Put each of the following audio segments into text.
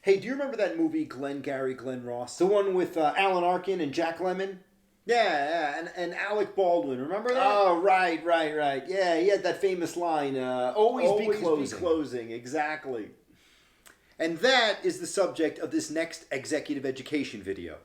Hey, do you remember that movie Glengarry Glen Ross? The one with Alan Arkin and Jack Lemmon? Yeah, and Alec Baldwin. Remember that? Oh, right. Yeah, he had that famous line, always be closing. Be closing, exactly. And that is the subject of this next executive education video.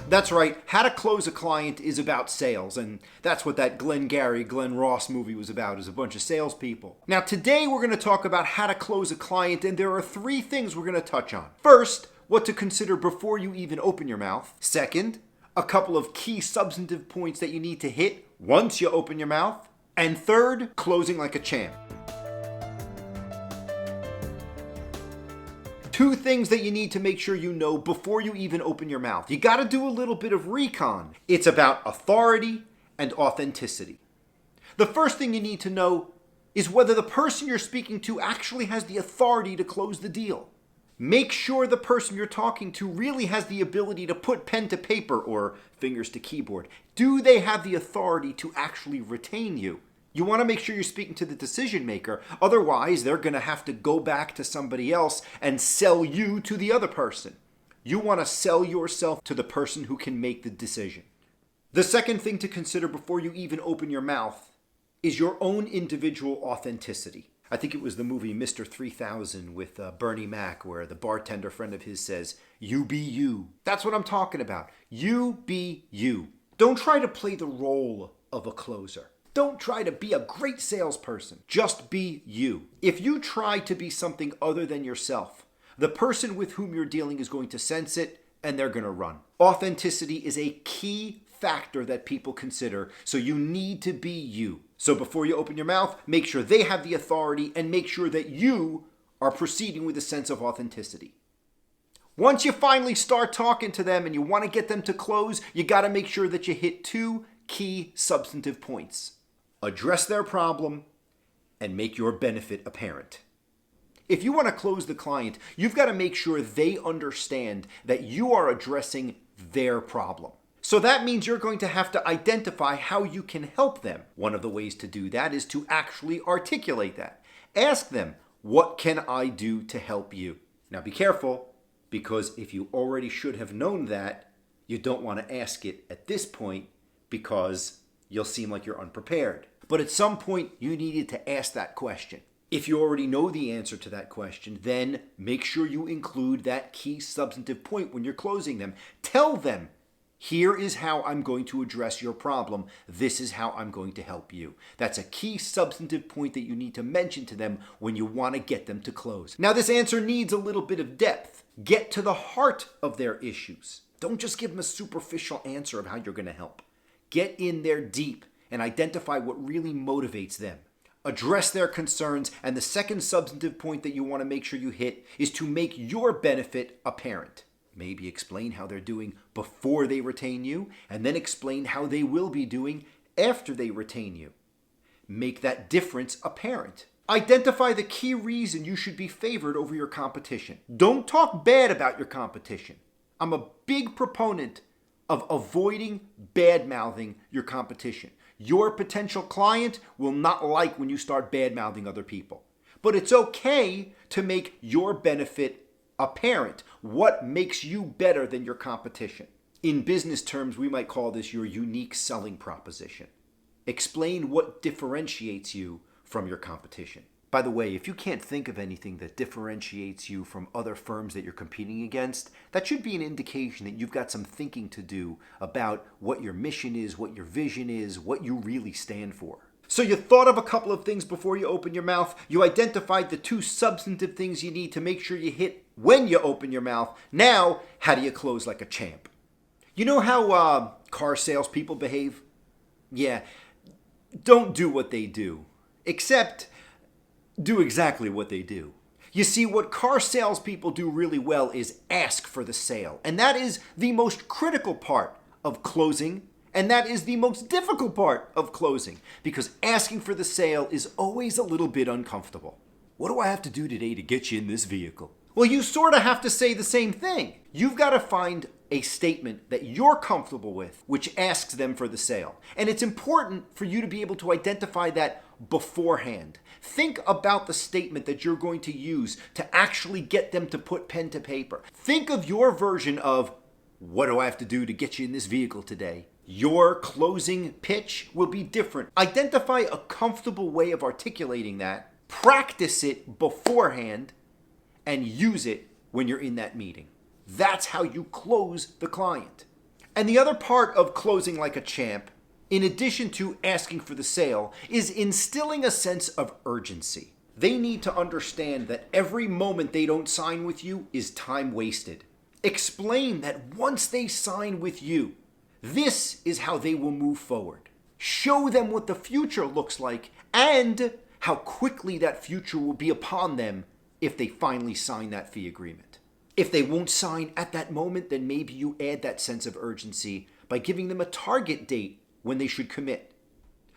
That's right, How to Close a Client is about sales, and that's what that Glengarry Glen Ross movie was about, is a bunch of salespeople. Now today we're going to talk about how to close a client, and there are 3 things we're going to touch on. First, what to consider before you even open your mouth. Second, a couple of key substantive points that you need to hit once you open your mouth. And third, closing like a champ. 2 things that you need to make sure you know before you even open your mouth. You got to do a little bit of recon. It's about authority and authenticity. The first thing you need to know is whether the person you're speaking to actually has the authority to close the deal. Make sure the person you're talking to really has the ability to put pen to paper or fingers to keyboard. Do they have the authority to actually retain you? You want to make sure you're speaking to the decision maker. Otherwise, they're going to have to go back to somebody else and sell you to the other person. You want to sell yourself to the person who can make the decision. The second thing to consider before you even open your mouth is your own individual authenticity. I think it was the movie Mr. 3000 with Bernie Mac, where the bartender friend of his says, "You be you." That's what I'm talking about. You be you. Don't try to play the role of a closer. Don't try to be a great salesperson. Just be you. If you try to be something other than yourself, the person with whom you're dealing is going to sense it and they're going to run. Authenticity is a key factor that people consider, so you need to be you. So before you open your mouth, make sure they have the authority and make sure that you are proceeding with a sense of authenticity. Once you finally start talking to them and you want to get them to close, you got to make sure that you hit 2 key substantive points. Address their problem and make your benefit apparent. If you want to close the client, you've got to make sure they understand that you are addressing their problem. So that means you're going to have to identify how you can help them. One of the ways to do that is to actually articulate that. Ask them, what can I do to help you? Now be careful, because if you already should have known that, you don't want to ask it at this point because you'll seem like you're unprepared. But at some point, you needed to ask that question. If you already know the answer to that question, then make sure you include that key substantive point when you're closing them. Tell them, here is how I'm going to address your problem. This is how I'm going to help you. That's a key substantive point that you need to mention to them when you want to get them to close. Now, this answer needs a little bit of depth. Get to the heart of their issues. Don't just give them a superficial answer of how you're going to help. Get in there deep and identify what really motivates them. Address their concerns, and the second substantive point that you want to make sure you hit is to make your benefit apparent. Maybe explain how they're doing before they retain you, and then explain how they will be doing after they retain you. Make that difference apparent. Identify the key reason you should be favored over your competition. Don't talk bad about your competition. I'm a big proponent of avoiding bad-mouthing your competition. Your potential client will not like when you start bad-mouthing other people. But it's okay to make your benefit apparent. What makes you better than your competition? In business terms, we might call this your unique selling proposition. Explain what differentiates you from your competition. By the way, if you can't think of anything that differentiates you from other firms that you're competing against, that should be an indication that you've got some thinking to do about what your mission is, what your vision is, what you really stand for. So you thought of a couple of things before you open your mouth. You identified the 2 substantive things you need to make sure you hit when you open your mouth. Now, how do you close like a champ? You know how car salespeople behave? Yeah, don't do what they do, except do exactly what they do. You see, what car salespeople do really well is ask for the sale. And that is the most critical part of closing, and that is the most difficult part of closing, because asking for the sale is always a little bit uncomfortable. What do I have to do today to get you in this vehicle? Well, you sort of have to say the same thing. You've got to find a statement that you're comfortable with, which asks them for the sale. And it's important for you to be able to identify that beforehand. Think about the statement that you're going to use to actually get them to put pen to paper. Think of your version of, what do I have to do to get you in this vehicle today? Your closing pitch will be different. Identify a comfortable way of articulating that, practice it beforehand, and use it when you're in that meeting. That's how you close the client. And the other part of closing like a champ, in addition to asking for the sale, is instilling a sense of urgency. They need to understand that every moment they don't sign with you is time wasted. Explain that once they sign with you, this is how they will move forward. Show them what the future looks like and how quickly that future will be upon them if they finally sign that fee agreement. If they won't sign at that moment, then maybe you add that sense of urgency by giving them a target date when they should commit.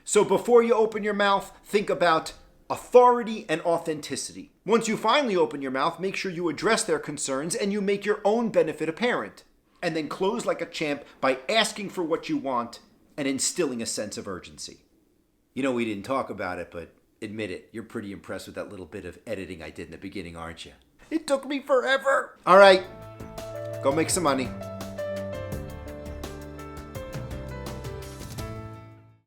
So before you open your mouth, think about authority and authenticity. Once you finally open your mouth, make sure you address their concerns and you make your own benefit apparent. And then close like a champ by asking for what you want and instilling a sense of urgency. You know, we didn't talk about it, but admit it, you're pretty impressed with that little bit of editing I did in the beginning, aren't you? It took me forever. All right, go make some money.